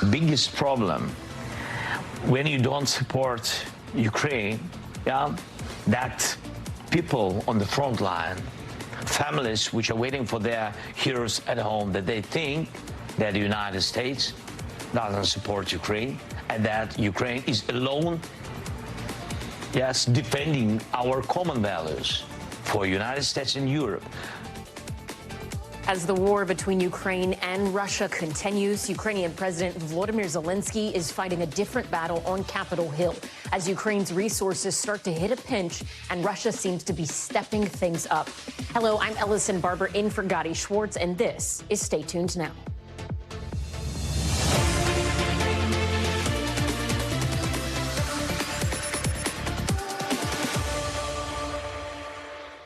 biggest problem when you don't support Ukraine, that people on the front line, families which are waiting for their heroes at home, that they think that the United States doesn't support Ukraine and that Ukraine is alone, defending our common values for United States and Europe. As the war between Ukraine and Russia continues, Ukrainian President Volodymyr Zelensky is fighting a different battle on Capitol Hill as Ukraine's resources start to hit a pinch and Russia seems to be stepping things up. Hello, I'm Ellison Barber in for Gadi Schwartz, and this is Stay Tuned Now.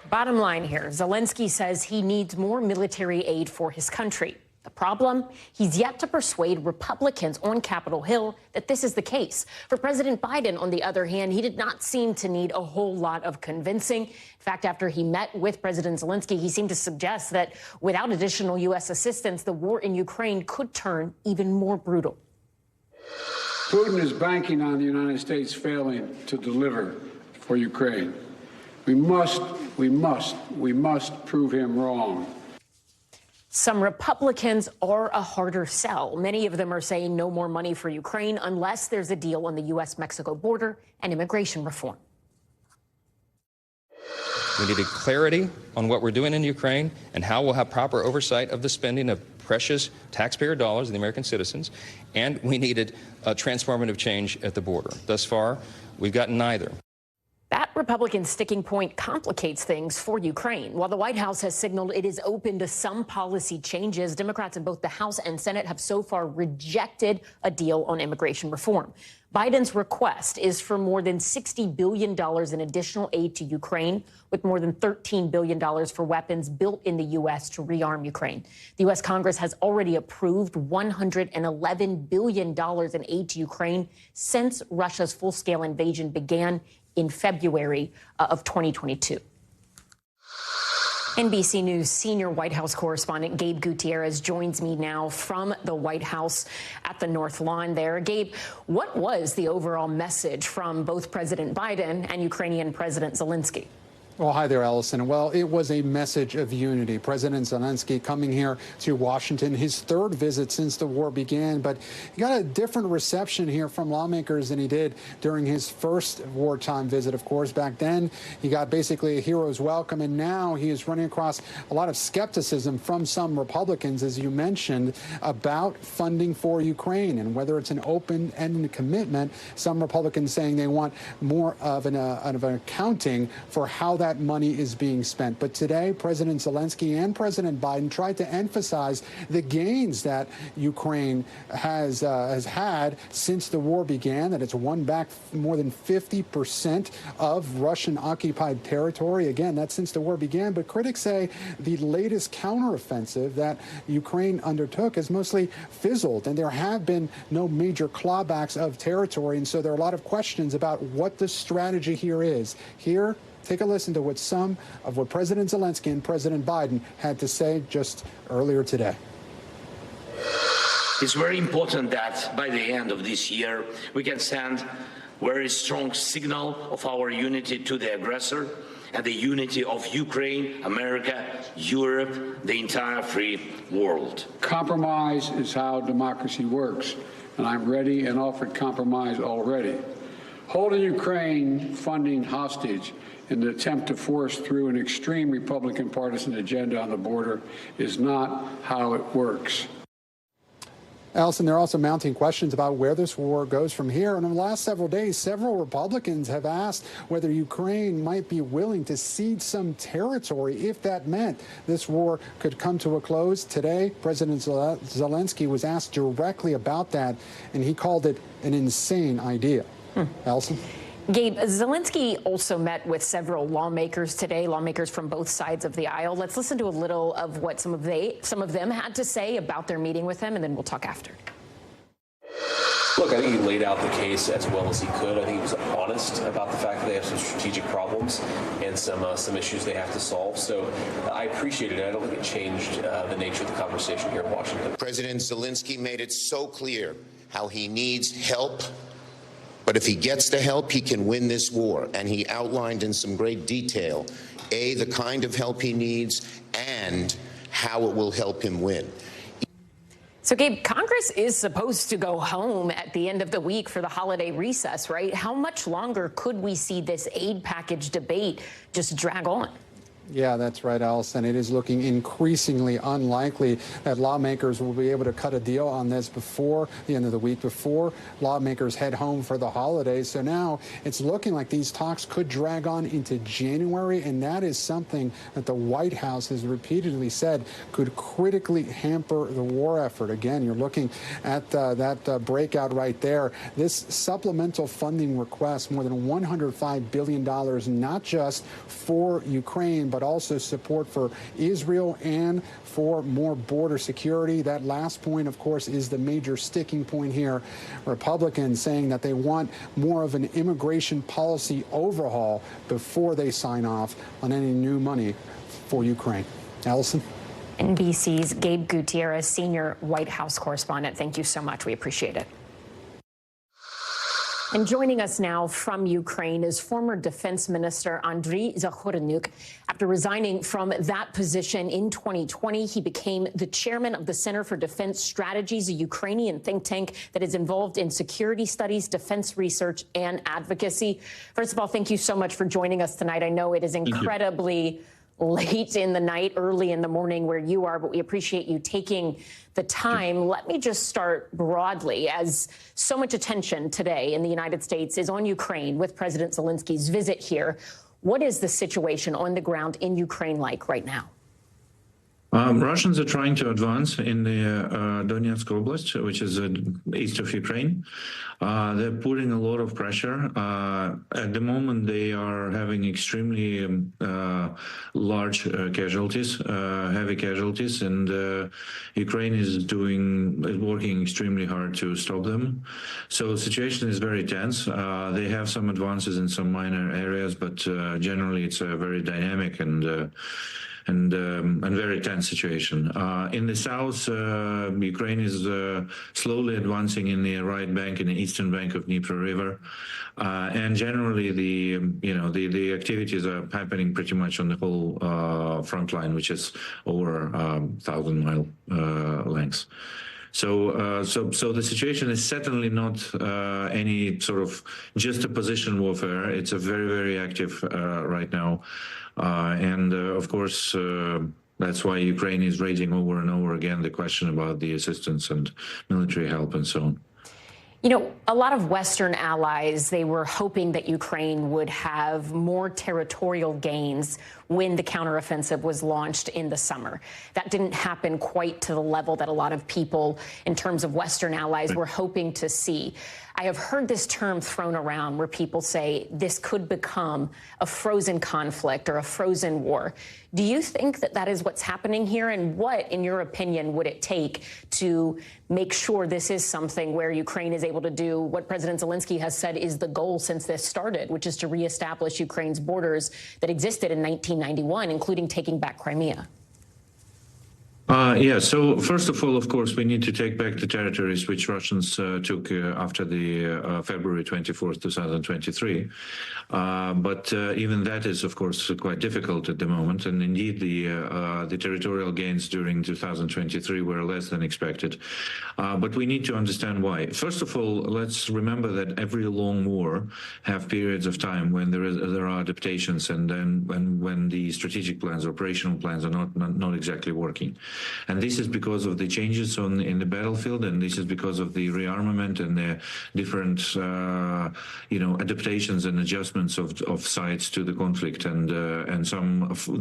Bottom line here, Zelensky says he needs more military aid for his country. The problem? He's yet to persuade Republicans on Capitol Hill that this is the case. For President Biden, on the other hand, he did not seem to need a whole lot of convincing. In fact, after he met with President Zelensky, he seemed to suggest that without additional U.S. assistance, the war in Ukraine could turn even more brutal. Putin is banking on the United States failing to deliver for Ukraine. We must prove him wrong. Some Republicans are a harder sell. Many of them are saying no more money for Ukraine unless there's a deal on the U.S.-Mexico border and immigration reform. We needed clarity on what we're doing in Ukraine and how we'll have proper oversight of the spending of precious taxpayer dollars of the American citizens, and we needed a transformative change at the border. Thus far, we've gotten neither. That Republican sticking point complicates things for Ukraine. While the White House has signaled it is open to some policy changes, Democrats in both the House and Senate have so far rejected a deal on immigration reform. Biden's request is for more than $60 billion in additional aid to Ukraine, with more than $13 billion for weapons built in the U.S. to rearm Ukraine. The U.S. Congress has already approved $111 billion in aid to Ukraine since Russia's full-scale invasion began in February of 2022. NBC News senior White House correspondent Gabe Gutierrez joins me now from the White House at the North Lawn there. Gabe, what was the overall message from both President Biden and Ukrainian President Zelensky? Well, hi there, Ellison. Well, it was a message of unity. President Zelensky coming here to Washington, his third visit since the war began, but he got a different reception here from lawmakers than he did during his first wartime visit, of course. Back then, he got basically a hero's welcome, and now he is running across a lot of skepticism from some Republicans, as you mentioned, about funding for Ukraine and whether it's an open-ended commitment. Some Republicans saying they want more of an accounting for how that money is being spent. But today, President Zelensky and President Biden tried to emphasize the gains that Ukraine has had since the war began, that it's won back more than 50% of Russian-occupied territory. Again, that's since the war began. But critics say the latest counteroffensive that Ukraine undertook has mostly fizzled, and there have been no major clawbacks of territory. And so there are a lot of questions about what the strategy here is. Here, take a listen to what some of what President Zelensky and President Biden had to say just earlier today. It's very important that by the end of this year, we can send very strong signal of our unity to the aggressor and the unity of Ukraine, America, Europe, the entire free world. Compromise is how democracy works, and I'm ready and offered compromise already. Holding Ukraine funding hostage in the attempt to force through an extreme Republican partisan agenda on the border is not how it works. Allison, there are also mounting questions about where this war goes from here. And in the last several days, several Republicans have asked whether Ukraine might be willing to cede some territory if that meant this war could come to a close. Today, President Zelensky was asked directly about that, and he called it an insane idea. Allison? Gabe, Zelensky also met with several lawmakers today, lawmakers from both sides of the aisle. Let's listen to a little of what some of them had to say about their meeting with him, and then we'll talk after. Look, I think he laid out the case as well as he could. I think he was honest about the fact that they have some strategic problems and some issues they have to solve. So I appreciated it. I don't think it changed the nature of the conversation here in Washington. President Zelensky made it so clear how he needs help. But if he gets the help, he can win this war. And he outlined in some great detail, A, the kind of help he needs and how it will help him win. So, Gabe, Congress is supposed to go home at the end of the week for the holiday recess, right? How much longer could we see this aid package debate just drag on? Yeah, that's right, Allison. It is looking increasingly unlikely that lawmakers will be able to cut a deal on this before the end of the week, before lawmakers head home for the holidays. So now it's looking like these talks could drag on into January, and that is something that the White House has repeatedly said could critically hamper the war effort. Again, you're looking at that breakout right there. This supplemental funding request, more than $105 billion, not just for Ukraine, but also support for Israel and for more border security. That last point, of course, is the major sticking point here. Republicans saying that they want more of an immigration policy overhaul before they sign off on any new money for Ukraine. Allison? NBC's Gabe Gutierrez, senior White House correspondent. Thank you so much. We appreciate it. And joining us now from Ukraine is former Defense Minister Andriy Zakhornyuk. After resigning from that position in 2020, he became the chairman of the Center for Defense Strategies, a Ukrainian think tank that is involved in security studies, defense research, and advocacy. First of all, thank you so much for joining us tonight. I know it is incredibly late in the night, early in the morning where you are, but we appreciate you taking the time. Let me just start broadly, as so much attention today in the United States is on Ukraine with President Zelensky's visit here. What is the situation on the ground in Ukraine like right now? Russians are trying to advance in the Donetsk Oblast, which is east of Ukraine. They're putting a lot of pressure. At the moment, they are having extremely large casualties, heavy casualties, and Ukraine is working extremely hard to stop them. So the situation is very tense. They have some advances in some minor areas, but generally it's a very dynamic and very tense situation. In the south, Ukraine is slowly advancing in the right bank, in the eastern bank of Dnieper River, and generally the activities are happening pretty much on the whole front line, which is over 1,000-mile length. So the situation is certainly not any sort of just a position warfare. It's a very, very active right now. And of course, that's why Ukraine is raising over and over again the question about the assistance and military help and so on. You know, a lot of Western allies, they were hoping that Ukraine would have more territorial gains when the counteroffensive was launched in the summer. That didn't happen quite to the level that a lot of people in terms of Western allies were hoping to see. I have heard this term thrown around where people say this could become a frozen conflict or a frozen war. Do you think that that is what's happening here? And what, in your opinion, would it take to make sure this is something where Ukraine is able to do what President Zelensky has said is the goal since this started, which is to reestablish Ukraine's borders that existed in 1991, including taking back Crimea? Yeah, so first of all, of course, we need to take back the territories which Russians took after the February 24th, 2023. But even that is, of course, quite difficult at the moment. And indeed, the territorial gains during 2023 were less than expected. But we need to understand why. First of all, let's remember that every long war have periods of time when there are adaptations, and then when the strategic plans, operational plans are not exactly working. And this is because of the changes in the battlefield, and this is because of the rearmament and the different, adaptations and adjustments of sides to the conflict, and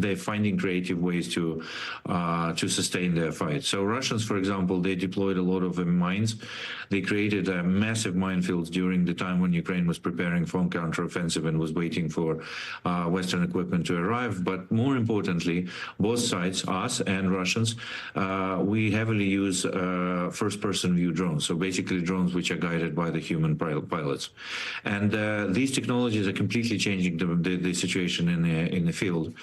they're finding creative ways to sustain their fight. So Russians, for example, they deployed a lot of mines. They created massive minefields during the time when Ukraine was preparing for counteroffensive and was waiting for Western equipment to arrive. But more importantly, both sides, us and Russians, we heavily use first-person view drones, so basically drones which are guided by the human pilots. And these technologies are completely changing the situation in the field.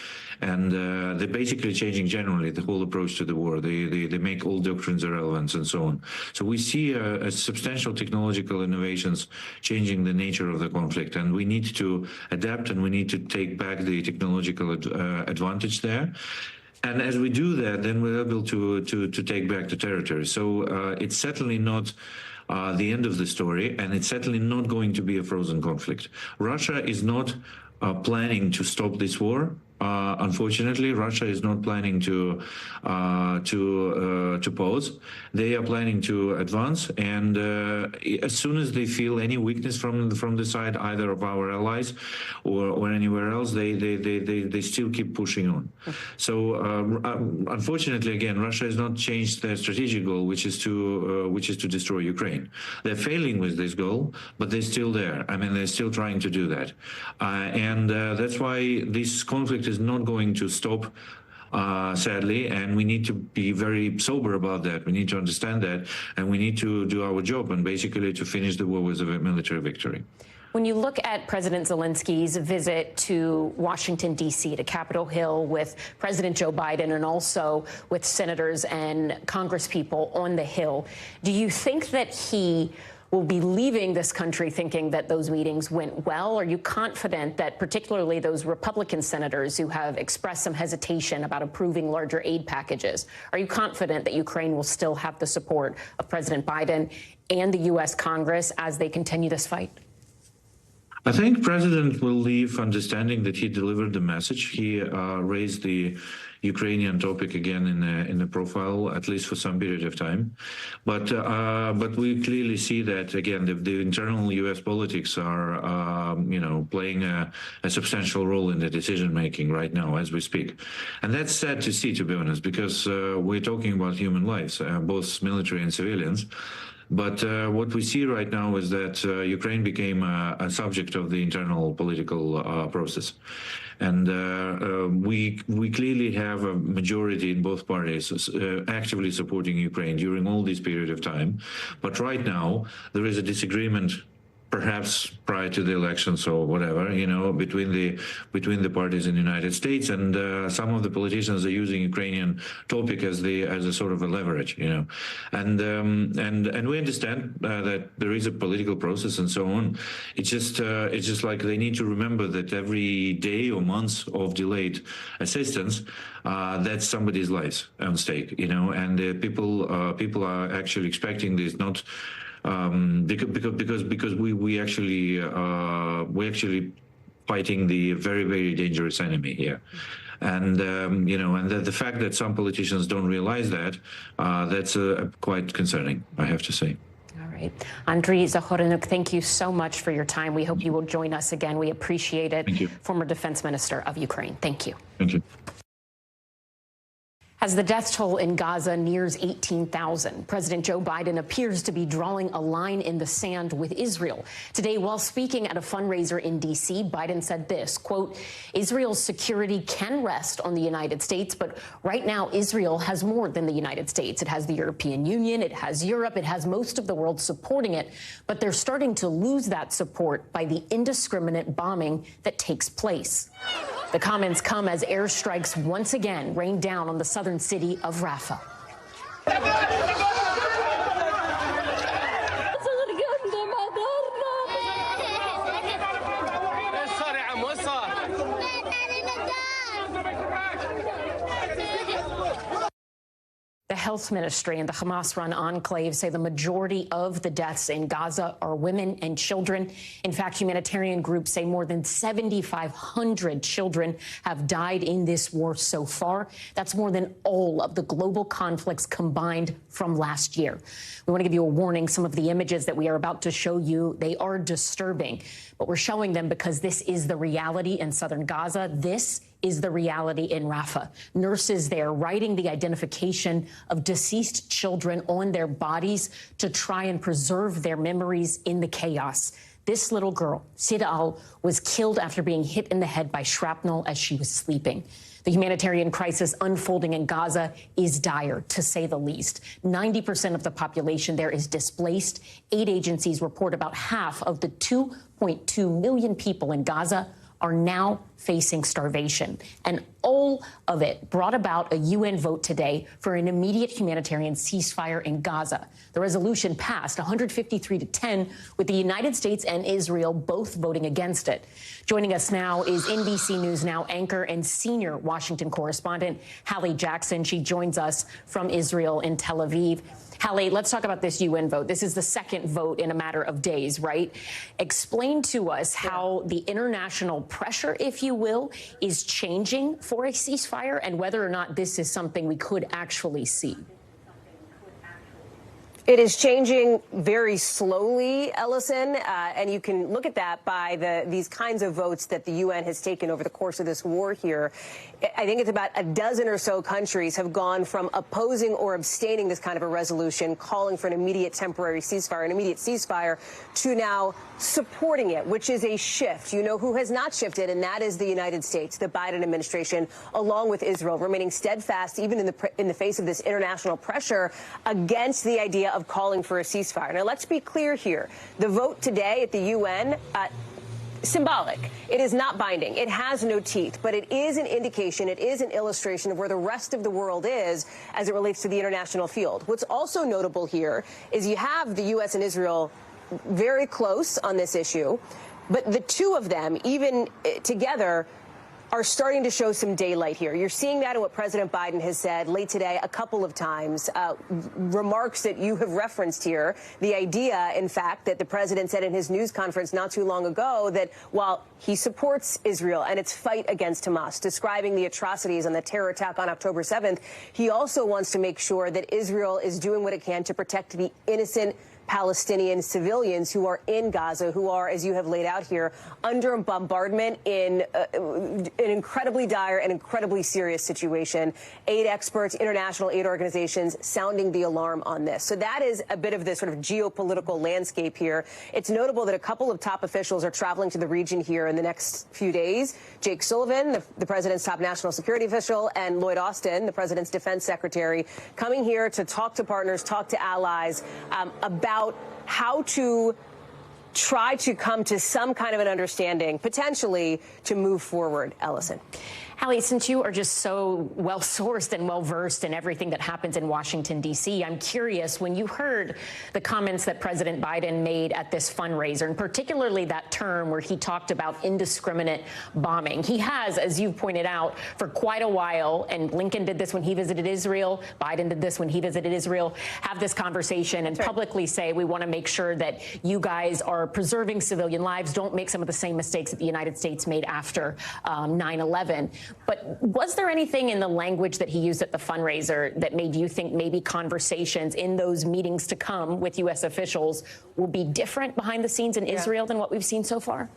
And they're basically changing generally the whole approach to the war. They make all doctrines irrelevant and so on. So we see a substantial technological innovations changing the nature of the conflict, and we need to adapt and we need to take back the technological advantage there. And as we do that, then we're able to take back the territory. So it's certainly not the end of the story, and it's certainly not going to be a frozen conflict. Russia is not planning to stop this war. Unfortunately, Russia is not planning to pause. They are planning to advance, and as soon as they feel any weakness from the side either of our allies or anywhere else, they still keep pushing on. So unfortunately, again, Russia has not changed their strategic goal, which is to destroy Ukraine. They're failing with this goal, but they're still there. I mean, they're still trying to do that, and that's why this conflict is not going to stop, sadly, and we need to be very sober about that. We need to understand that, and we need to do our job and basically to finish the war with a military victory. When you look at President Zelensky's visit to Washington, D.C., to Capitol Hill with President Joe Biden and also with senators and congresspeople on the Hill, do you think that he will be leaving this country thinking that those meetings went well? Are you confident that particularly those Republican senators who have expressed some hesitation about approving larger aid packages, are you confident that Ukraine will still have the support of President Biden and the U.S. Congress as they continue this fight? I think President will leave understanding that he delivered the message. He raised the Ukrainian topic again in the profile, at least for some period of time. But we clearly see that, again, the internal U.S. politics are, playing a substantial role in the decision-making right now as we speak. And that's sad to see, to be honest, because we're talking about human lives, both military and civilians. But what we see right now is that Ukraine became a subject of the internal political process. And we clearly have a majority in both parties actively supporting Ukraine during all this period of time. But right now, there is a disagreement, perhaps prior to the elections or whatever, between the parties in the United States, and some of the politicians are using Ukrainian topic as a sort of a leverage, and we understand that there is a political process and so on. It's just like they need to remember that every day or months of delayed assistance, that's somebody's lives on stake, and people are actually expecting this, not because we actually fighting the very, very dangerous enemy here. And and the fact that some politicians don't realize that, that's quite concerning, I have to say. All right. Andriy Zahoranuk, thank you so much for your time. We hope you will join us again. We appreciate it. Thank you. Former Defense Minister of Ukraine. Thank you. Thank you. As the death toll in Gaza nears 18,000, President Joe Biden appears to be drawing a line in the sand with Israel. Today, while speaking at a fundraiser in D.C., Biden said this, quote, Israel's security can rest on the United States, but right now Israel has more than the United States. It has the European Union, it has Europe, it has most of the world supporting it, but they're starting to lose that support by the indiscriminate bombing that takes place. The comments come as airstrikes once again rain down on the southern city of Rafah. The health ministry and the Hamas-run enclave say the majority of the deaths in Gaza are women and children. In fact, humanitarian groups say more than 7,500 children have died in this war so far. That's more than all of the global conflicts combined from last year. We want to give you a warning. Some of the images that we are about to show you, they are disturbing, but we're showing them because this is the reality in southern Gaza. This is the reality in Rafah. Nurses there writing the identification of deceased children on their bodies to try and preserve their memories in the chaos. This little girl, Sidal, was killed after being hit in the head by shrapnel as she was sleeping. The humanitarian crisis unfolding in Gaza is dire, to say the least. 90% of the population there is displaced. Aid agencies report about half of the 2.2 million people in Gaza are now facing starvation. And all of it brought about a UN vote today for an immediate humanitarian ceasefire in Gaza. The resolution passed 153-10, with the United States and Israel both voting against it. Joining us now is NBC News Now anchor and senior Washington correspondent Hallie Jackson. She joins us from Israel in Tel Aviv. Hallie, let's talk about this UN vote. This is the second vote in a matter of days, right? Explain to us how the international pressure, if you will, is changing for a ceasefire and whether or not this is something we could actually see. It is changing very slowly, Ellison, and you can look at that by these kinds of votes that the UN has taken over the course of this war here. I think it's about a dozen or so countries have gone from opposing or abstaining this kind of a resolution, calling for an immediate temporary ceasefire, an immediate ceasefire, to now supporting it, which is a shift. You know who has not shifted, and that is the United States, the Biden administration, along with Israel, remaining steadfast even in the face of this international pressure against the idea of calling for a ceasefire. Now, let's be clear here. The vote today at the UN, symbolic. It is not binding. It has no teeth, but it is an indication, it is an illustration of where the rest of the world is as it relates to the international field. What's also notable here is you have the U.S. and Israel very close on this issue, but the two of them, even together, are starting to show some daylight here. You're seeing that in what President Biden has said late today a couple of times, remarks that you have referenced here. The idea, in fact, that the president said in his news conference not too long ago that while he supports Israel and its fight against Hamas, describing the atrocities and the terror attack on October 7th, he also wants to make sure that Israel is doing what it can to protect the innocent Palestinian civilians who are in Gaza, who are, as you have laid out here, under bombardment in an incredibly dire and incredibly serious situation. Aid experts, international aid organizations sounding the alarm on this. So that is a bit of the sort of geopolitical landscape here. It's notable that a couple of top officials are traveling to the region here in the next few days. Jake Sullivan, the president's top national security official, and Lloyd Austin, the president's defense secretary, coming here to talk to partners, talk to allies about how to try to come to some kind of an understanding, potentially, to move forward. Ellison. Hallie, since you are just so well-sourced and well-versed in everything that happens in Washington, D.C., I'm curious, when you heard the comments that President Biden made at this fundraiser, and particularly that term where he talked about indiscriminate bombing. He has, as you've pointed out, for quite a while, and Blinken did this when he visited Israel, Biden did this when he visited Israel, have this conversation and publicly say, we want to make sure that you guys are preserving civilian lives, don't make some of the same mistakes that the United States made after 9/11. But was there anything in the language that he used at the fundraiser that made you think maybe conversations in those meetings to come with U.S. officials will be different behind the scenes in Israel than what we've seen so far?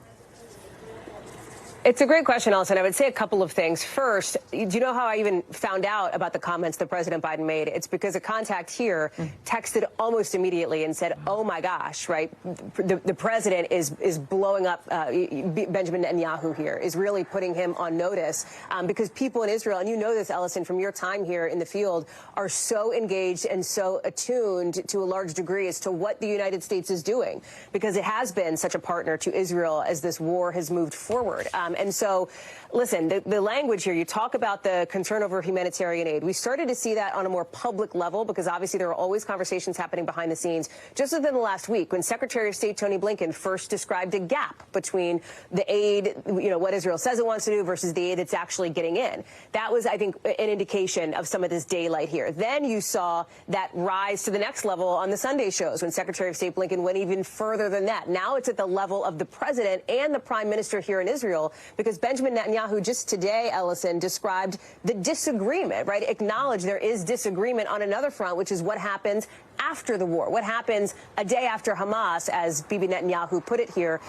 It's a great question, Ellison. I would say a couple of things. First, do you know how I even found out about the comments that President Biden made? It's because a contact here texted almost immediately and said, oh, my gosh, right? The president is blowing up Benjamin Netanyahu here, is really putting him on notice because people in Israel, and you know this, Ellison, from your time here in the field, are so engaged and so attuned to a large degree as to what the United States is doing, because it has been such a partner to Israel as this war has moved forward. And so, listen, the language here, you talk about the concern over humanitarian aid. We started to see that on a more public level because obviously there are always conversations happening behind the scenes. Just within the last week, when Secretary of State Tony Blinken first described a gap between the aid, you know, what Israel says it wants to do versus the aid it's actually getting in. That was, I think, an indication of some of this daylight here. Then you saw that rise to the next level on the Sunday shows when Secretary of State Blinken went even further than that. Now it's at the level of the president and the prime minister here in Israel, because Benjamin Netanyahu just today, Ellison, described the disagreement, right? Acknowledged there is disagreement on another front, which is what happens after the war? What happens a day after Hamas, as Bibi Netanyahu put it here?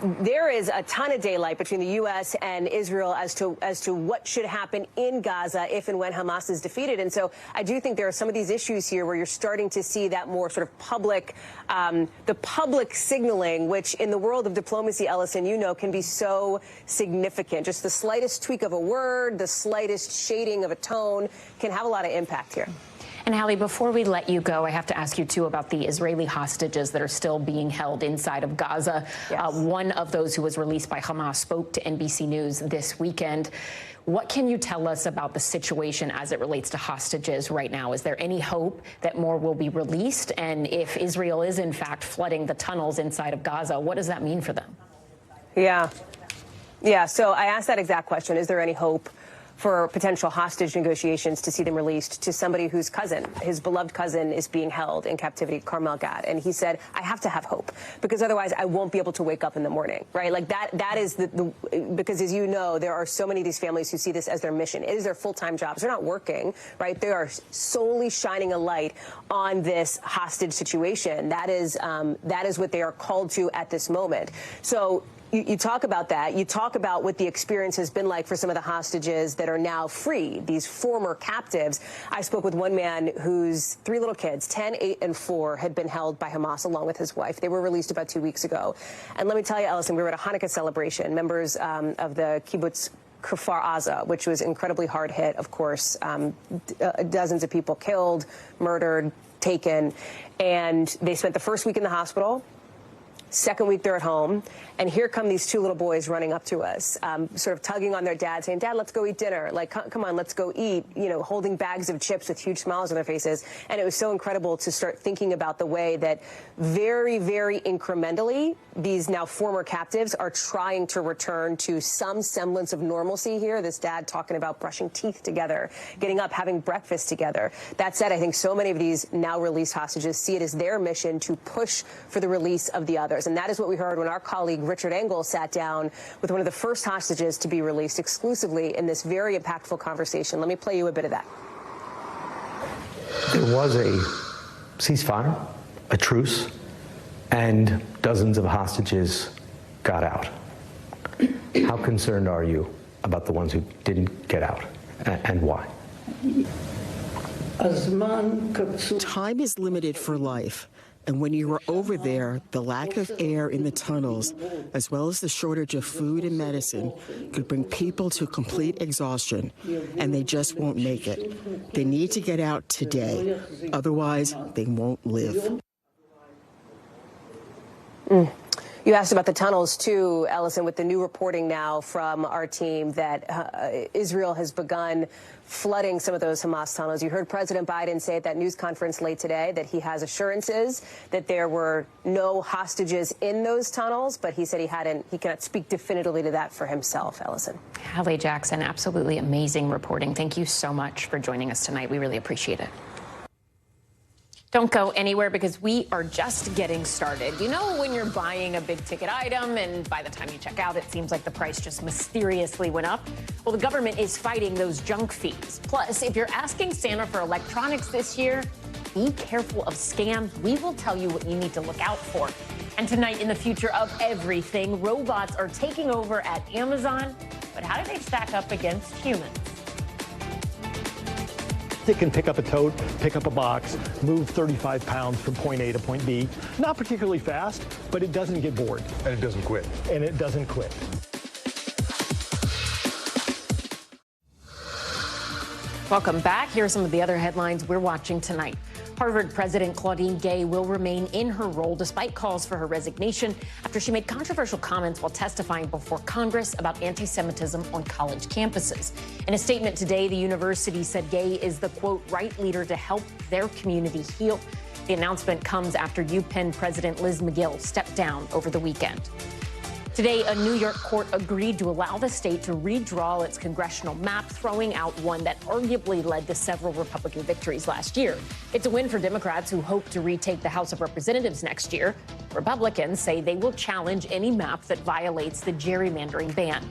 There is a ton of daylight between the U.S. and Israel as to what should happen in Gaza if and when Hamas is defeated. And so I do think there are some of these issues here where you're starting to see that more sort of public, the public signaling, which in the world of diplomacy, Ellison, you know, can be so significant. Just the slightest tweak of a word, the slightest shading of a tone can have a lot of impact here. And Hallie, before we let you go, I have to ask you, too, about the Israeli hostages that are still being held inside of Gaza. Yes. One of those who was released by Hamas spoke to NBC News this weekend. What can you tell us about the situation as it relates to hostages right now? Is there any hope that more will be released? And if Israel is, in fact, flooding the tunnels inside of Gaza, what does that mean for them? Yeah, so I asked that exact question. Is there any hope for potential hostage negotiations to see them released to somebody whose cousin, his beloved cousin, is being held in captivity, Carmel Gad? And he said, I have to have hope, because otherwise I won't be able to wake up in the morning, right? Like that is because, as you know, there are so many of these families who see this as their mission. It is their full-time jobs. They're not working, right? They are solely shining a light on this hostage situation. That is what they are called to at this moment. So you talk about that. You talk about what the experience has been like for some of the hostages that are now free, these former captives. I spoke with one man whose 3 little kids, 10, 8, and 4, had been held by Hamas along with his wife. They were released about 2 weeks ago. And let me tell you, Ellison, we were at a Hanukkah celebration. Members of the kibbutz Kfar Aza, which was incredibly hard hit, of course, dozens of people killed, murdered, taken. And they spent the first week in the hospital. Second week they're at home, and here come these 2 little boys running up to us, sort of tugging on their dad, saying, Dad, let's go eat dinner. Like, come on, let's go eat, you know, holding bags of chips with huge smiles on their faces. And it was so incredible to start thinking about the way that very, very incrementally these now former captives are trying to return to some semblance of normalcy here. This dad talking about brushing teeth together, getting up, having breakfast together. That said, I think so many of these now released hostages see it as their mission to push for the release of the others. And that is what we heard when our colleague Richard Engel sat down with one of the first hostages to be released exclusively in this very impactful conversation. Let me play you a bit of that. There was a ceasefire, a truce, and dozens of hostages got out. How concerned are you about the ones who didn't get out, and why? Time is limited for life. And when you were over there, the lack of air in the tunnels, as well as the shortage of food and medicine, could bring people to complete exhaustion, and they just won't make it. They need to get out today. Otherwise, they won't live. You asked about the tunnels, too, Ellison, with the new reporting now from our team that Israel has begun flooding some of those Hamas tunnels. You heard President Biden say at that news conference late today that he has assurances that there were no hostages in those tunnels, but he said he cannot speak definitively to that for himself, Ellison. Hallie Jackson, absolutely amazing reporting. Thank you so much for joining us tonight. We really appreciate it. Don't go anywhere, because we are just getting started. You know, when you're buying a big ticket item and by the time you check out, it seems like the price just mysteriously went up? Well, the government is fighting those junk fees. Plus, if you're asking Santa for electronics this year, be careful of scams. We will tell you what you need to look out for. And tonight, in the future of everything, robots are taking over at Amazon. But how do they stack up against humans? It can pick up a tote, pick up a box, move 35 pounds from point A to point B. Not particularly fast, but it doesn't get bored. And it doesn't quit. And it doesn't quit. Welcome back. Here are some of the other headlines we're watching tonight. Harvard President Claudine Gay will remain in her role despite calls for her resignation after she made controversial comments while testifying before Congress about anti-Semitism on college campuses. In a statement today, the university said Gay is the, quote, right leader to help their community heal. The announcement comes after UPenn President Liz McGill stepped down over the weekend. Today, a New York court agreed to allow the state to redraw its congressional map, throwing out one that arguably led to several Republican victories last year. It's a win for Democrats who hope to retake the House of Representatives next year. Republicans say they will challenge any map that violates the gerrymandering ban.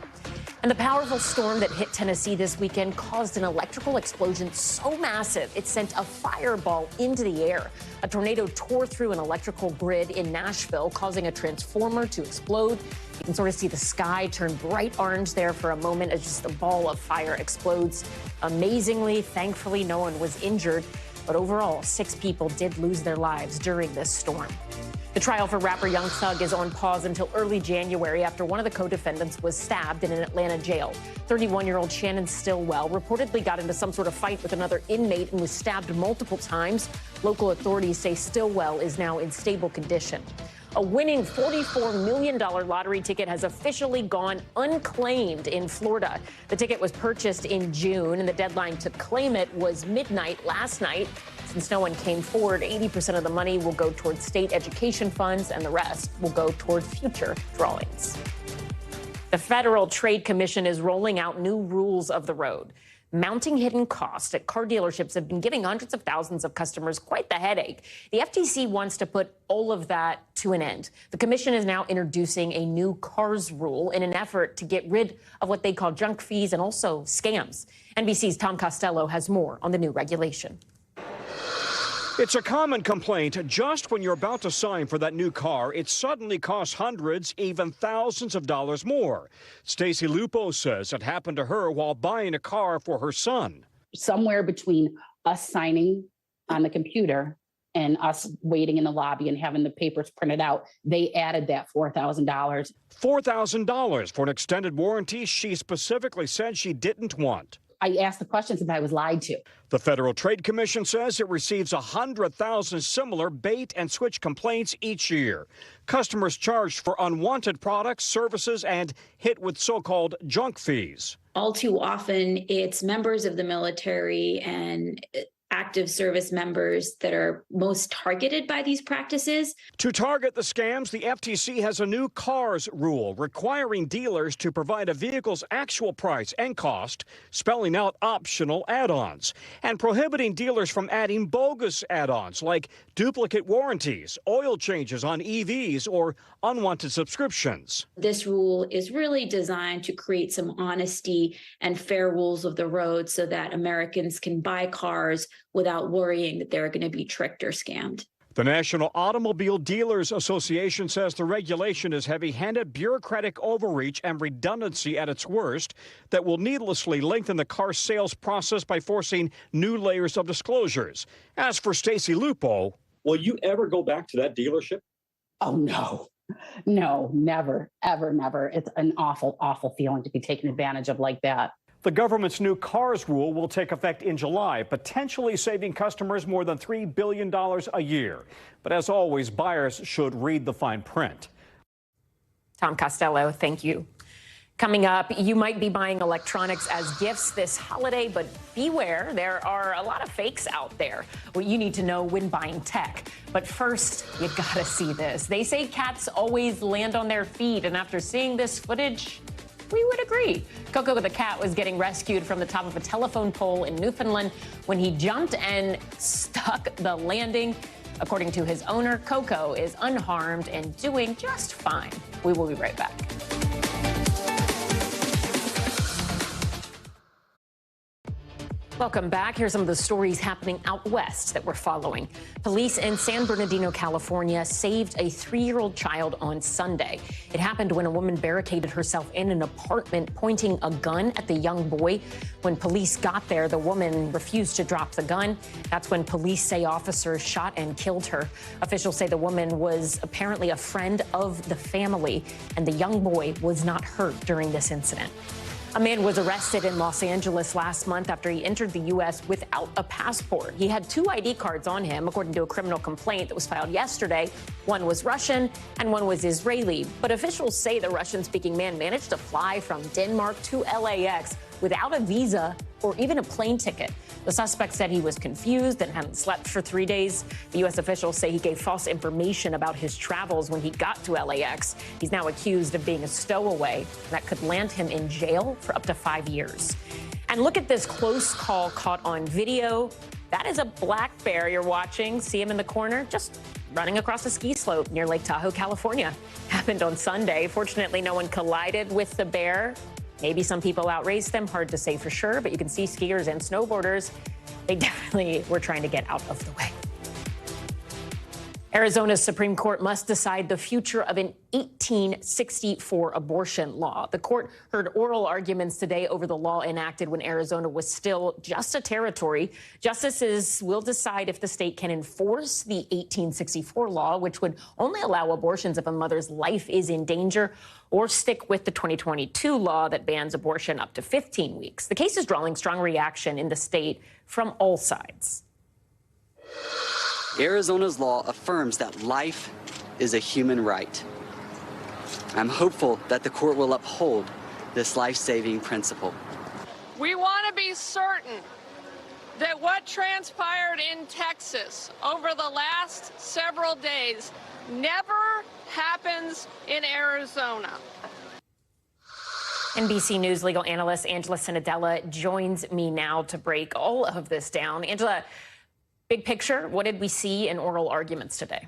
And the powerful storm that hit Tennessee this weekend caused an electrical explosion so massive it sent a fireball into the air. A tornado tore through an electrical grid in Nashville, causing a transformer to explode. You can sort of see the sky turn bright orange there for a moment as just a ball of fire explodes. Amazingly, thankfully, no one was injured. But overall, 6 people did lose their lives during this storm. The trial for rapper Young Thug is on pause until early January after one of the co-defendants was stabbed in an Atlanta jail. 31-year-old Shannon Stillwell reportedly got into some sort of fight with another inmate and was stabbed multiple times. Local authorities say Stillwell is now in stable condition. A winning $44 million lottery ticket has officially gone unclaimed in Florida. The ticket was purchased in June, and the deadline to claim it was midnight last night. Since no one came forward, 80% of the money will go towards state education funds, and the rest will go toward future drawings. The Federal Trade Commission is rolling out new rules of the road. Mounting hidden costs at car dealerships have been giving hundreds of thousands of customers quite the headache. The FTC wants to put all of that to an end. The commission is now introducing a new cars rule in an effort to get rid of what they call junk fees and also scams. NBC's Tom Costello has more on the new regulation. It's a common complaint. Just when you're about to sign for that new car, it suddenly costs hundreds, even thousands of dollars more. Stacy Lupo says it happened to her while buying a car for her son. Somewhere between us signing on the computer and us waiting in the lobby and having the papers printed out, they added that $4,000. $4,000 for an extended warranty she specifically said she didn't want. I asked the questions if I was lied to. The Federal Trade Commission says it receives 100,000 similar bait and switch complaints each year. Customers charged for unwanted products, services, and hit with so-called junk fees. All too often, it's members of the military and active service members that are most targeted by these practices. To target the scams, the FTC has a new cars rule requiring dealers to provide a vehicle's actual price and cost, spelling out optional add-ons, and prohibiting dealers from adding bogus add-ons like duplicate warranties, oil changes on EVs, or unwanted subscriptions. This rule is really designed to create some honesty and fair rules of the road so that Americans can buy cars without worrying that they're going to be tricked or scammed. The National Automobile Dealers Association says the regulation is heavy-handed bureaucratic overreach and redundancy at its worst that will needlessly lengthen the car sales process by forcing new layers of disclosures. As for Stacy Lupo, will you ever go back to that dealership? Oh, no. No, never, ever, never. It's an awful, awful feeling to be taken advantage of like that. The government's new cars rule will take effect in July, potentially saving customers more than $3 billion a year. But as always, buyers should read the fine print. Tom Costello, thank you. Coming up, you might be buying electronics as gifts this holiday, but beware, there are a lot of fakes out there. What you need to know when buying tech. But first, you gotta see this. They say cats always land on their feet, and after seeing this footage, we would agree. Coco the cat was getting rescued from the top of a telephone pole in Newfoundland when he jumped and stuck the landing. According to his owner, Coco is unharmed and doing just fine. We will be right back. Welcome back. Here's some of the stories happening out west that we're following. Police in San Bernardino, California, saved a 3-year-old child on Sunday. It happened when a woman barricaded herself in an apartment, pointing a gun at the young boy. When police got there, the woman refused to drop the gun. That's when police say officers shot and killed her. Officials say the woman was apparently a friend of the family, and the young boy was not hurt during this incident. A man was arrested in Los Angeles last month after he entered the U.S. without a passport. He had 2 ID cards on him, according to a criminal complaint that was filed yesterday. One was Russian and one was Israeli. But officials say the Russian-speaking man managed to fly from Denmark to LAX without a visa or even a plane ticket. The suspect said he was confused and hadn't slept for 3 days. The U.S. officials say he gave false information about his travels when he got to LAX. He's now accused of being a stowaway that could land him in jail for up to 5 years. And look at this close call caught on video. That is a black bear you're watching. See him in the corner, just running across a ski slope near Lake Tahoe, California. Happened on Sunday. Fortunately, no one collided with the bear. Maybe some people outraced them, hard to say for sure, but you can see skiers and snowboarders, they definitely were trying to get out of the way. Arizona's Supreme Court must decide the future of an 1864 abortion law. The court heard oral arguments today over the law enacted when Arizona was still just a territory. Justices will decide if the state can enforce the 1864 law, which would only allow abortions if a mother's life is in danger, or stick with the 2022 law that bans abortion up to 15 weeks. The case is drawing strong reaction in the state from all sides. Arizona's law affirms that life is a human right. I'm hopeful that the court will uphold this life-saving principle. We want to be certain that what transpired in Texas over the last several days never happens in Arizona. NBC News legal analyst Angela Cinadella joins me now to break all of this down. Angela, big picture, what did we see in oral arguments today?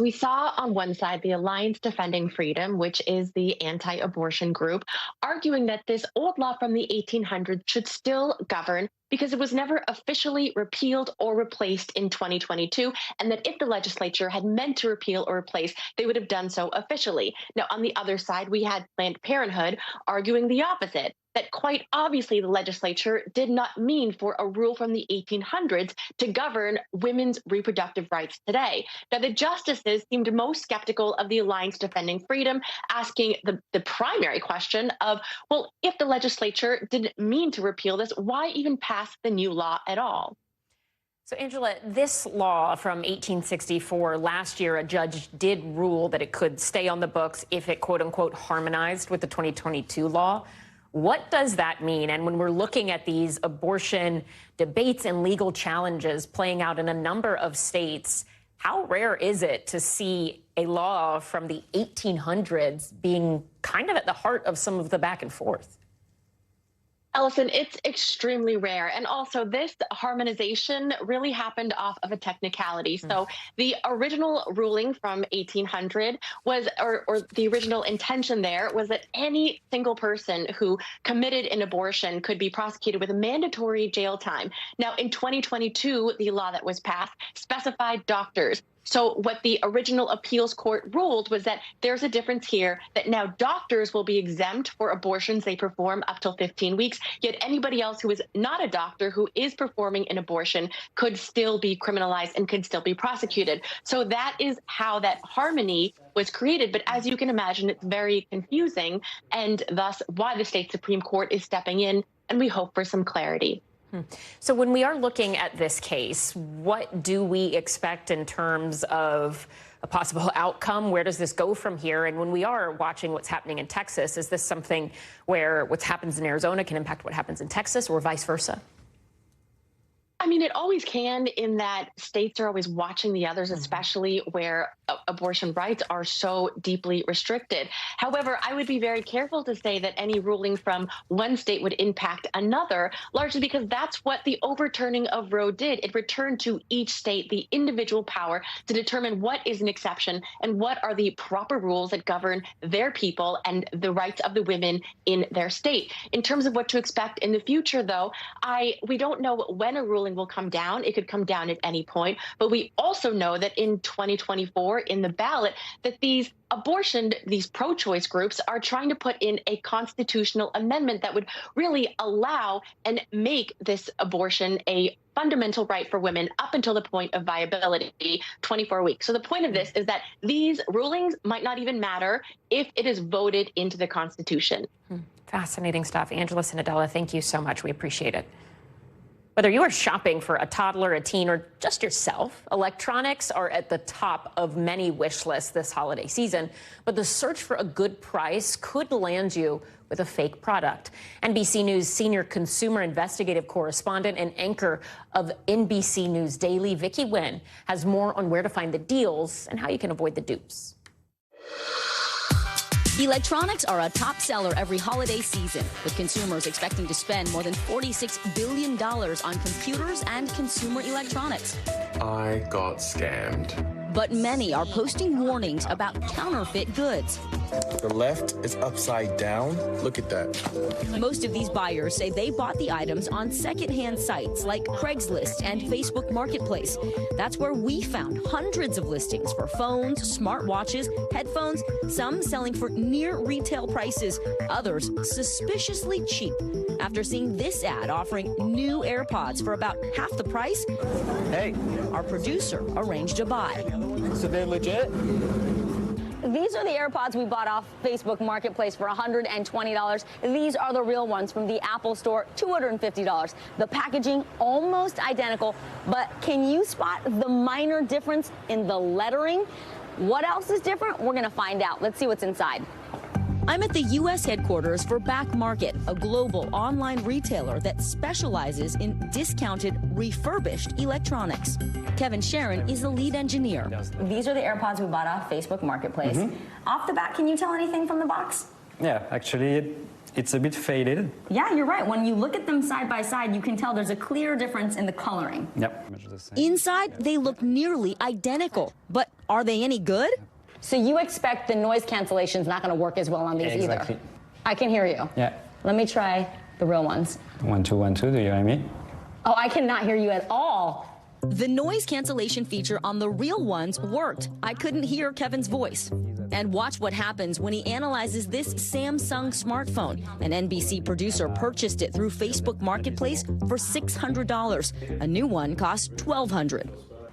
We saw on one side the Alliance Defending Freedom, which is the anti-abortion group, arguing that this old law from the 1800s should still govern because it was never officially repealed or replaced in 2022, and that if the legislature had meant to repeal or replace, they would have done so officially. Now, on the other side, we had Planned Parenthood arguing the opposite, that quite obviously the legislature did not mean for a rule from the 1800s to govern women's reproductive rights today. Now, the justices seemed most skeptical of the Alliance Defending Freedom, asking the primary question of, well, if the legislature didn't mean to repeal this, why even pass the new law at all? So, Angela, this law from 1864, last year, a judge did rule that it could stay on the books if it, quote unquote, harmonized with the 2022 law. What does that mean? And when we're looking at these abortion debates and legal challenges playing out in a number of states, how rare is it to see a law from the 1800s being kind of at the heart of some of the back and forth? Ellison, it's extremely rare. And also, this harmonization really happened off of a technicality. So the original ruling from 1800 was, or the original intention there was that any single person who committed an abortion could be prosecuted with a mandatory jail time. Now, in 2022, the law that was passed specified doctors. So what the original appeals court ruled was that there's a difference here, that now doctors will be exempt for abortions they perform up till 15 weeks, yet anybody else who is not a doctor who is performing an abortion could still be criminalized and could still be prosecuted. So that is how that harmony was created. But as you can imagine, it's very confusing, and thus why the state Supreme Court is stepping in, and we hope for some clarity. So when we are looking at this case, what do we expect in terms of a possible outcome? Where does this go from here? And when we are watching what's happening in Texas, is this something where what happens in Arizona can impact what happens in Texas, or vice versa? I mean, it always can, in that states are always watching the others, especially where abortion rights are so deeply restricted. However, I would be very careful to say that any ruling from one state would impact another, largely because that's what the overturning of Roe did. It returned to each state the individual power to determine what is an exception and what are the proper rules that govern their people and the rights of the women in their state. In terms of what to expect in the future, though, we don't know when a ruling will come down. It could come down at any point. But we also know that in 2024, in the ballot, that these pro-choice groups are trying to put in a constitutional amendment that would really allow and make this abortion a fundamental right for women up until the point of viability, 24 weeks. So the point of this is that these rulings might not even matter if it is voted into the Constitution. Fascinating stuff. Angela Cinadella, thank you so much. We appreciate it. Whether you are shopping for a toddler, a teen, or just yourself, electronics are at the top of many wish lists this holiday season. But the search for a good price could land you with a fake product. NBC News senior consumer investigative correspondent and anchor of NBC News Daily, Vicki Nguyen, has more on where to find the deals and how you can avoid the dupes. Electronics are a top seller every holiday season, with consumers expecting to spend more than $46 billion on computers and consumer electronics. I got scammed. But many are posting warnings about counterfeit goods. The left is upside down. Look at that. Most of these buyers say they bought the items on secondhand sites like Craigslist and Facebook Marketplace. That's where we found hundreds of listings for phones, smartwatches, headphones, some selling for near retail prices, others suspiciously cheap. After seeing this ad offering new AirPods for about half the price, hey, our producer arranged a buy. So they're legit? These are the AirPods we bought off Facebook Marketplace for $120. These are the real ones from the Apple Store, $250. The packaging almost identical, but can you spot the minor difference in the lettering? What else is different? We're going to find out. Let's see what's inside. I'm at the U.S. headquarters for Back Market, a global online retailer that specializes in discounted, refurbished electronics. Kevin Sharon is the lead engineer. These are the AirPods we bought off Facebook Marketplace. Off the bat, can you tell anything from the box? Yeah, actually, it's a bit faded. Yeah, you're right. When you look at them side by side, you can tell there's a clear difference in the coloring. Yep. Inside, they look nearly identical. But are they any good? So you expect the noise cancellation is not going to work as well on these Exactly. either? I can hear you. Yeah. Let me try the real ones. 1, 2, 1, 2. Do you hear me? Oh, I cannot hear you at all. The noise cancellation feature on the real ones worked. I couldn't hear Kevin's voice. And watch what happens when he analyzes this Samsung smartphone. An NBC producer purchased it through Facebook Marketplace for $600. A new one cost $1,200.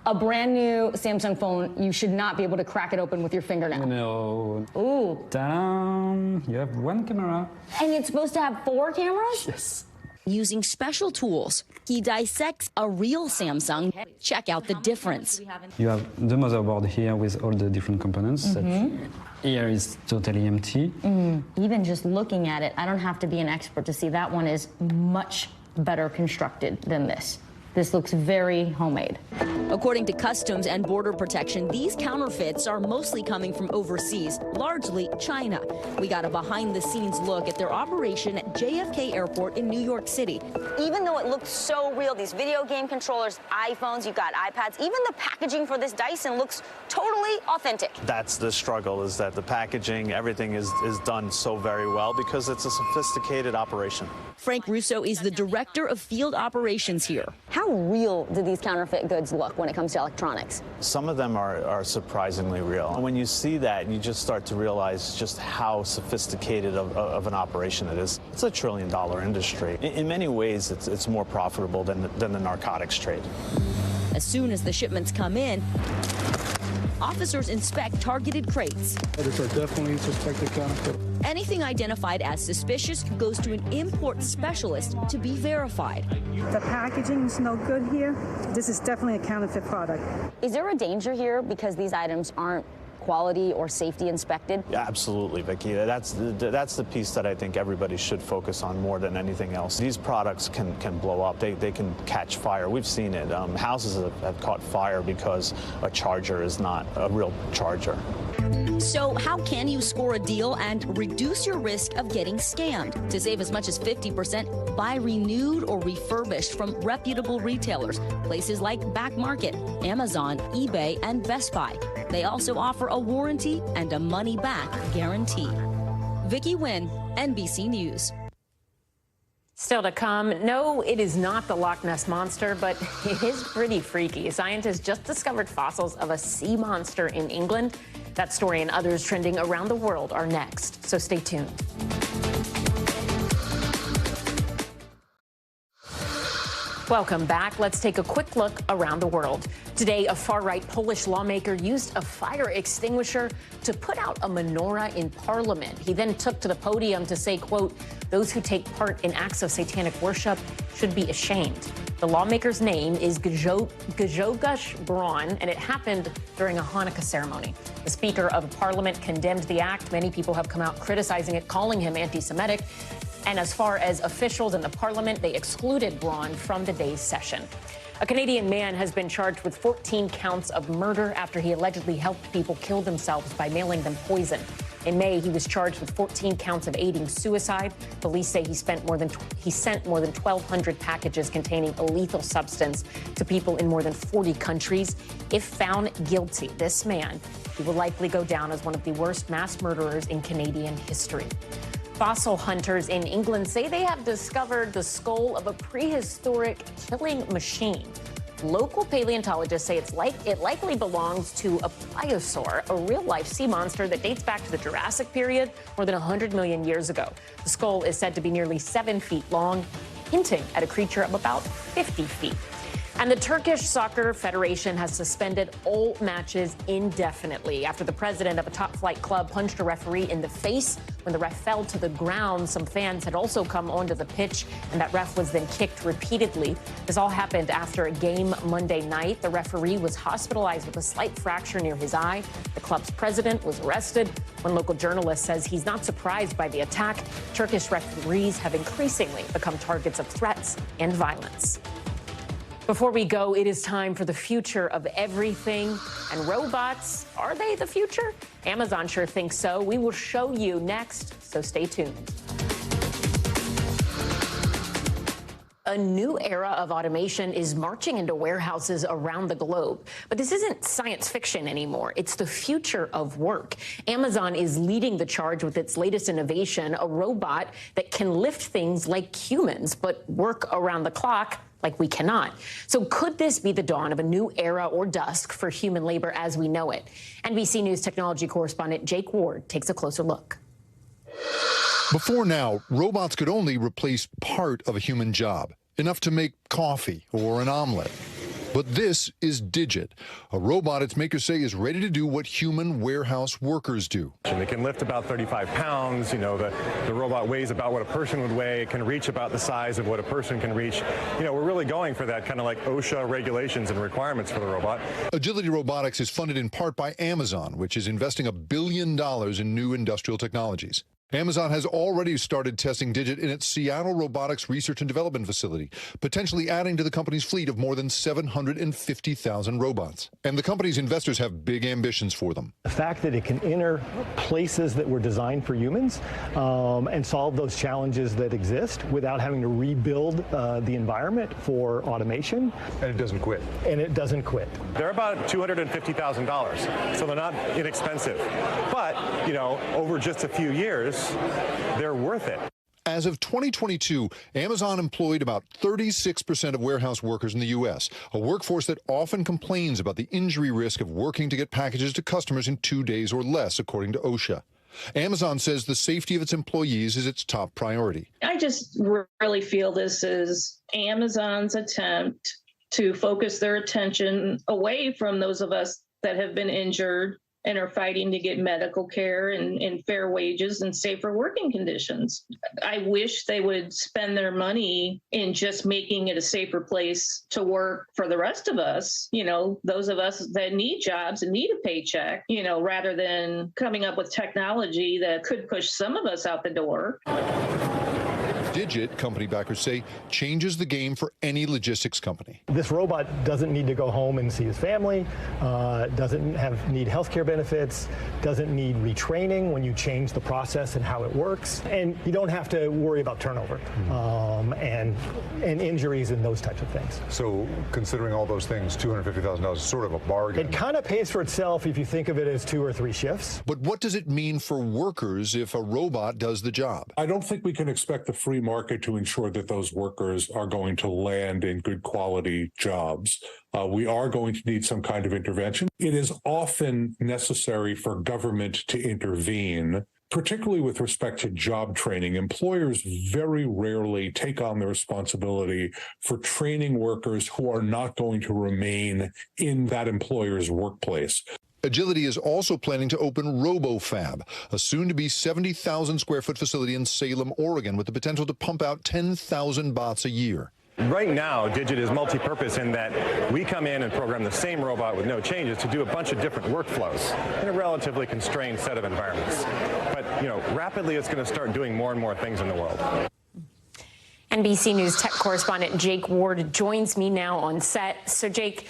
A brand new Samsung phone, you should not be able to crack it open with your fingernail. No. Ooh. Ta-da! You have one camera. And it's supposed to have 4 cameras? Yes. Using special tools, he dissects a real Samsung. Check out the difference. You have the motherboard here with all the different components. Here is totally empty. Even just looking at it, I don't have to be an expert to see that one is much better constructed than this. This looks very homemade. According to Customs and Border Protection, these counterfeits are mostly coming from overseas, largely China. We got a behind-the-scenes look at their operation at JFK Airport in New York City. Even though it looks so real, these video game controllers, iPhones, you've got iPads, even the packaging for this Dyson looks totally authentic. That's the struggle, is that the packaging, everything is done so very well because it's a sophisticated operation. Frank Russo is the director of field operations here. How real do these counterfeit goods look when it comes to electronics? Some of them are surprisingly real. And when you see that, you just start to realize just how sophisticated of an operation it is. It's a $1 trillion industry. In many ways, it's more profitable than the narcotics trade. As soon as the shipments come in, officers inspect targeted crates. These are definitely suspected counterfeit. Anything identified as suspicious goes to an import specialist to be verified. The packaging is no good here. This is definitely a counterfeit product. Is there a danger here because these items aren't quality or safety inspected? Yeah, absolutely, Vicki. That's the piece that I think everybody should focus on more than anything else. These products can blow up. They can catch fire. We've seen it. Houses have caught fire because a charger is not a real charger. So how can you score a deal and reduce your risk of getting scammed? To save as much as 50%, buy renewed or refurbished from reputable retailers, places like Back Market, Amazon, eBay, and Best Buy. They also offer a warranty and a money-back guarantee. Vicki Nguyen, NBC News. Still to come, no, it is not the Loch Ness Monster, but it is pretty freaky. Scientists just discovered fossils of a sea monster in England. That story and others trending around the world are next, so stay tuned. Welcome back. Let's take a quick look around the world. Today, a far-right Polish lawmaker used a fire extinguisher to put out a menorah in parliament. He then took to the podium to say, quote, "Those who take part in acts of satanic worship should be ashamed." The lawmaker's name is Grzegorz Braun, and it happened during a Hanukkah ceremony. The Speaker of Parliament condemned the act. Many people have come out criticizing it, calling him anti-Semitic. And as far as officials in the parliament, they excluded Braun from the day's session. A Canadian man has been charged with 14 counts of murder after he allegedly helped people kill themselves by mailing them poison. In May, he was charged with 14 counts of aiding suicide. Police say he sent more than 1,200 packages containing a lethal substance to people in more than 40 countries. If found guilty, this man, he will likely go down as one of the worst mass murderers in Canadian history. Fossil hunters in England say they have discovered the skull of a prehistoric killing machine. Local paleontologists say it likely belongs to a pliosaur, a real-life sea monster that dates back to the Jurassic period, more than 100 million years ago. The skull is said to be nearly 7 feet long, hinting at a creature of about 50 feet. And the Turkish Soccer Federation has suspended all matches indefinitely after the president of a top-flight club punched a referee in the face. When the ref fell to the ground, some fans had also come onto the pitch, and that ref was then kicked repeatedly. This all happened after a game Monday night. The referee was hospitalized with a slight fracture near his eye. The club's president was arrested. One local journalist says he's not surprised by the attack. Turkish referees have increasingly become targets of threats and violence. Before we go, it is time for the future of everything. And robots, are they the future? Amazon sure thinks so. We will show you next, so stay tuned. A new era of automation is marching into warehouses around the globe. But this isn't science fiction anymore. It's the future of work. Amazon is leading the charge with its latest innovation, a robot that can lift things like humans, but work around the clock like we cannot. So could this be the dawn of a new era or dusk for human labor as we know it? NBC News technology correspondent Jake Ward takes a closer look. Before now, robots could only replace part of a human job, enough to make coffee or an omelet. But this is Digit, a robot its makers say is ready to do what human warehouse workers do. They can lift about 35 pounds. You know, the robot weighs about what a person would weigh. It can reach about the size of what a person can reach. You know, we're really going for that kind of like OSHA regulations and requirements for the robot. Agility Robotics is funded in part by Amazon, which is investing $1 billion in new industrial technologies. Amazon has already started testing Digit in its Seattle Robotics Research and Development Facility, potentially adding to the company's fleet of more than 750,000 robots. And the company's investors have big ambitions for them. The fact that it can enter places that were designed for humans and solve those challenges that exist without having to rebuild the environment for automation. And it doesn't quit. And it doesn't quit. They're about $250,000, so they're not inexpensive. But, you know, over just a few years, they're worth it. As of 2022, Amazon employed about 36% of warehouse workers in the U.S., a workforce that often complains about the injury risk of working to get packages to customers in 2 days or less, according to OSHA. Amazon says the safety of its employees is its top priority. I just really feel this is Amazon's attempt to focus their attention away from those of us that have been injured and are fighting to get medical care and fair wages and safer working conditions. I wish they would spend their money in just making it a safer place to work for the rest of us, you know, those of us that need jobs and need a paycheck, you know, rather than coming up with technology that could push some of us out the door. Digit, company backers say, changes the game for any logistics company. This robot doesn't need to go home and see his family, doesn't need health care benefits, doesn't need retraining when you change the process and how it works, and you don't have to worry about turnover and injuries and those types of things. So considering all those things, $250,000 is sort of a bargain. It kind of pays for itself if you think of it as 2 or 3 shifts. But what does it mean for workers if a robot does the job? I don't think we can expect the free market to ensure that those workers are going to land in good quality jobs. We are going to need some kind of intervention. It is often necessary for government to intervene, particularly with respect to job training. Employers very rarely take on the responsibility for training workers who are not going to remain in that employer's workplace. Agility is also planning to open RoboFab, a soon-to-be 70,000 square foot facility in Salem, Oregon, with the potential to pump out 10,000 bots a year. Right now, Digit is multi-purpose in that we come in and program the same robot with no changes to do a bunch of different workflows in a relatively constrained set of environments. But, you know, rapidly it's going to start doing more and more things in the world. NBC News tech correspondent Jake Ward joins me now on set. So, Jake,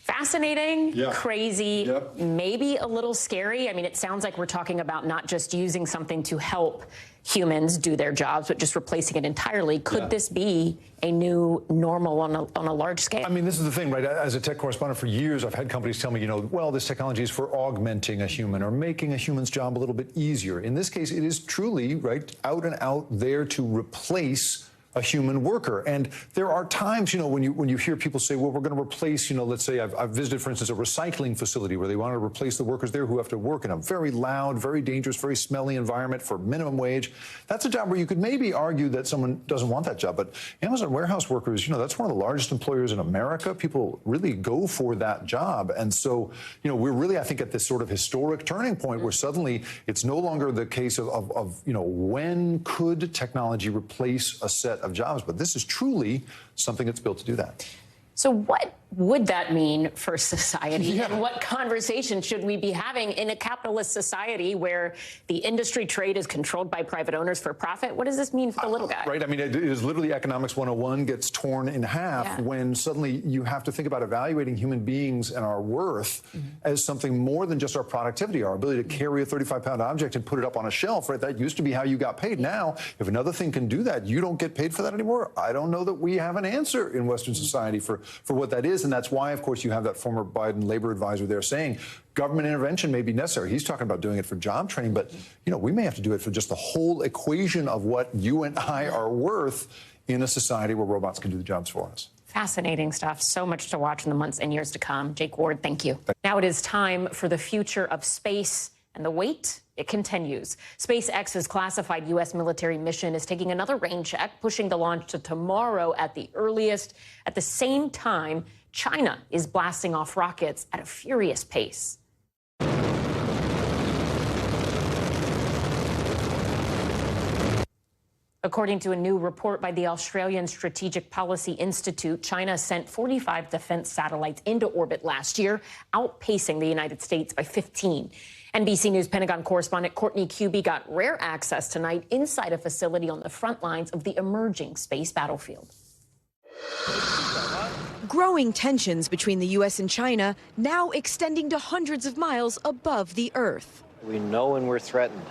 Fascinating, Yeah. crazy, Yep. maybe a little scary. I mean, it sounds like we're talking about not just using something to help humans do their jobs, but just replacing it entirely. Could this be a new normal on a large scale? I mean, this is the thing, right? As a tech correspondent for years, I've had companies tell me, well, this technology is for augmenting a human or making a human's job a little bit easier. In this case, it is truly, right, out and out there to replace a human worker. And there are times, when you hear people say, well, we're going to replace, let's say I've visited, for instance, a recycling facility where they want to replace the workers there who have to work in a very loud, very dangerous, very smelly environment for minimum wage. That's a job where you could maybe argue that someone doesn't want that job. But Amazon warehouse workers, that's one of the largest employers in America. People really go for that job. And so, we're really, I think, at this sort of historic turning point where suddenly it's no longer the case of when could technology replace a set of jobs, but this is truly something that's built to do that. So what would that mean for society? And what conversation should we be having in a capitalist society where the industry trade is controlled by private owners for profit? What does this mean for the little guy? Right. I mean, it is literally Economics 101 gets torn in half when suddenly you have to think about evaluating human beings and our worth as something more than just our productivity, our ability to carry a 35-pound object and put it up on a shelf, right? That used to be how you got paid. Now, if another thing can do that, you don't get paid for that anymore. I don't know that we have an answer in Western society for what that is. And that's why, of course, you have that former Biden labor advisor there saying government intervention may be necessary. He's talking about doing it for job training, but, we may have to do it for just the whole equation of what you and I are worth in a society where robots can do the jobs for us. Fascinating stuff. So much to watch in the months and years to come. Jake Ward, thank you. Now it is time for the future of space. And the wait, it continues. SpaceX's classified U.S. military mission is taking another rain check, pushing the launch to tomorrow at the earliest. At the same time, China is blasting off rockets at a furious pace. According to a new report by the Australian Strategic Policy Institute, China sent 45 defense satellites into orbit last year, outpacing the United States by 15. NBC News Pentagon correspondent Courtney Kuby got rare access tonight inside a facility on the front lines of the emerging space battlefield. Growing tensions between the U.S. and China now extending to hundreds of miles above the Earth. We know when we're threatened.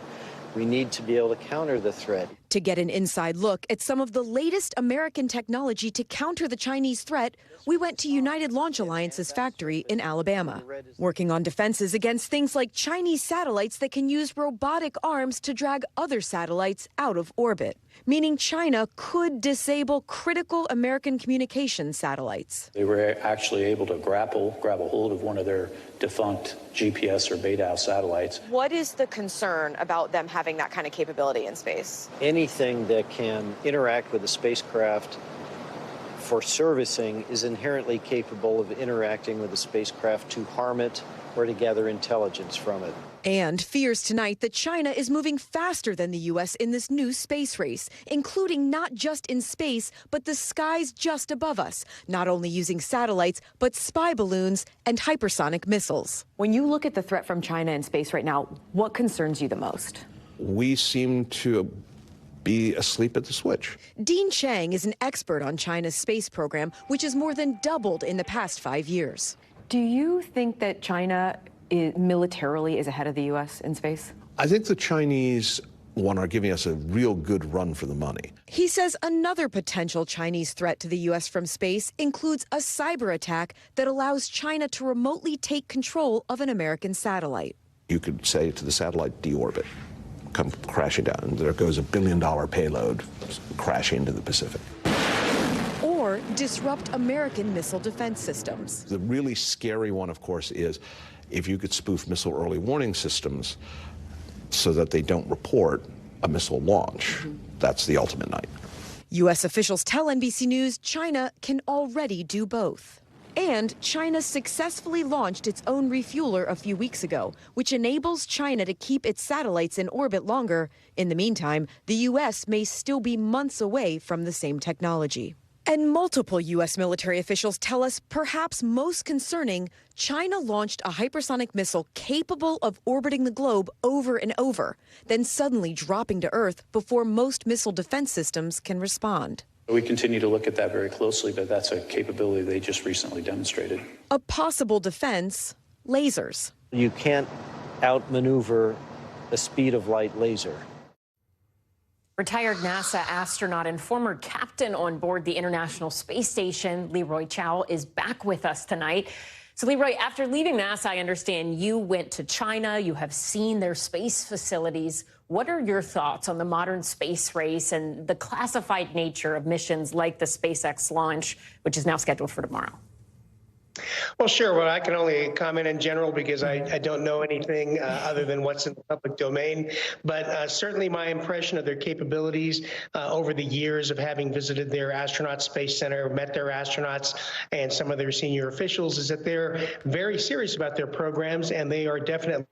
We need to be able to counter the threat. To get an inside look at some of the latest American technology to counter the Chinese threat, we went to United Launch Alliance's factory in Alabama, working on defenses against things like Chinese satellites that can use robotic arms to drag other satellites out of orbit, meaning China could disable critical American communication satellites. They were actually able to grab a hold of one of their defunct GPS or Beta satellites. What is the concern about them having that kind of capability in space? Anything that can interact with a spacecraft for servicing is inherently capable of interacting with the spacecraft to harm it or to gather intelligence from it. And fears tonight that China is moving faster than the U.S. in this new space race, including not just in space, but the skies just above us, not only using satellites, but spy balloons and hypersonic missiles. When you look at the threat from China in space right now, what concerns you the most? We seem to be asleep at the switch. Dean Chang is an expert on China's space program, which has more than doubled in the past 5 years. Do you think that China militarily is ahead of the U.S. in space? I think the Chinese are giving us a real good run for the money. He says another potential Chinese threat to the U.S. from space includes a cyber attack that allows China to remotely take control of an American satellite. You could say to the satellite, deorbit, come crashing down, and there goes $1 billion payload crashing into the Pacific. Or disrupt American missile defense systems. The really scary one, of course, is if you could spoof missile early warning systems so that they don't report a missile launch. That's the ultimate nightmare. U.S. officials tell NBC News China can already do both. And China successfully launched its own refueler a few weeks ago, which enables China to keep its satellites in orbit longer. In the meantime, the U.S. may still be months away from the same technology. And multiple U.S. military officials tell us, perhaps most concerning, China launched a hypersonic missile capable of orbiting the globe over and over, then suddenly dropping to Earth before most missile defense systems can respond. We continue to look at that very closely, but that's a capability they just recently demonstrated. A possible defense, lasers. You can't outmaneuver the speed of light laser. Retired NASA astronaut and former captain on board the International Space Station, Leroy Chiao, is back with us tonight. So, Leroy, after leaving NASA, I understand you went to China. You have seen their space facilities. What are your thoughts on the modern space race and the classified nature of missions like the SpaceX launch, which is now scheduled for tomorrow? Well, sure. Well, I can only comment in general because I don't know anything other than what's in the public domain. But certainly my impression of their capabilities over the years of having visited their astronaut space center, met their astronauts and some of their senior officials is that they're very serious about their programs, and they are definitely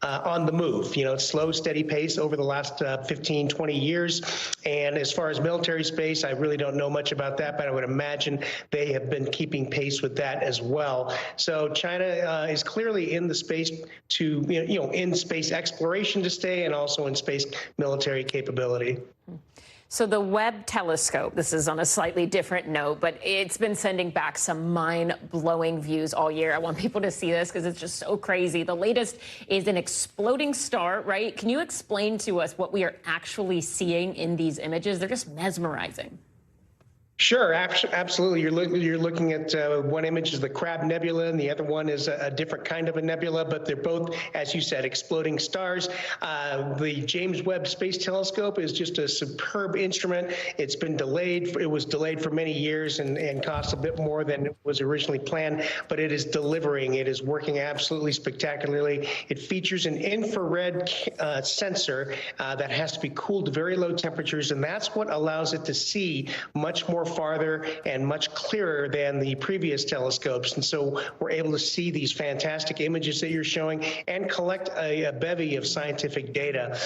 on the move. You know, slow, steady pace over the last 15, 20 years. And as far as military space, I really don't know much about that, but I would imagine they have been keeping pace with that as well. So China is clearly in the space to, in space exploration to stay, and also in space military capability. So the Webb telescope, this is on a slightly different note, but it's been sending back some mind-blowing views all year. I want people to see this because it's just so crazy. The latest is an exploding star, right? Can you explain to us what we are actually seeing in these images? They're just mesmerizing. Sure, absolutely. You're looking at one image is the Crab Nebula, and the other one is a different kind of a nebula, but they're both, as you said, exploding stars. The James Webb Space Telescope is just a superb instrument. It's been delayed. It was delayed for many years and cost a bit more than was originally planned, but it is delivering. It is working absolutely spectacularly. It features an infrared sensor that has to be cooled to very low temperatures, and that's what allows it to see much more farther and much clearer than the previous telescopes. And so we're able to see these fantastic images that you're showing and collect a bevy of scientific data.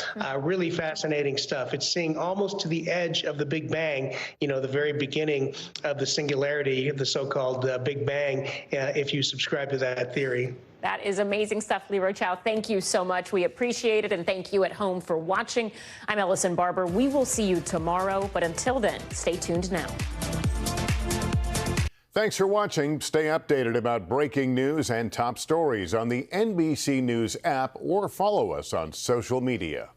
Really fascinating stuff. It's seeing almost to the edge of the Big Bang, the very beginning of the singularity, the so-called Big Bang, if you subscribe to that theory. That is amazing stuff, Leroy Chiao. Thank you so much. We appreciate it, and thank you at home for watching. I'm Ellison Barber. We will see you tomorrow, but until then, stay tuned now. Thanks for watching. Stay updated about breaking news and top stories on the NBC News app or follow us on social media.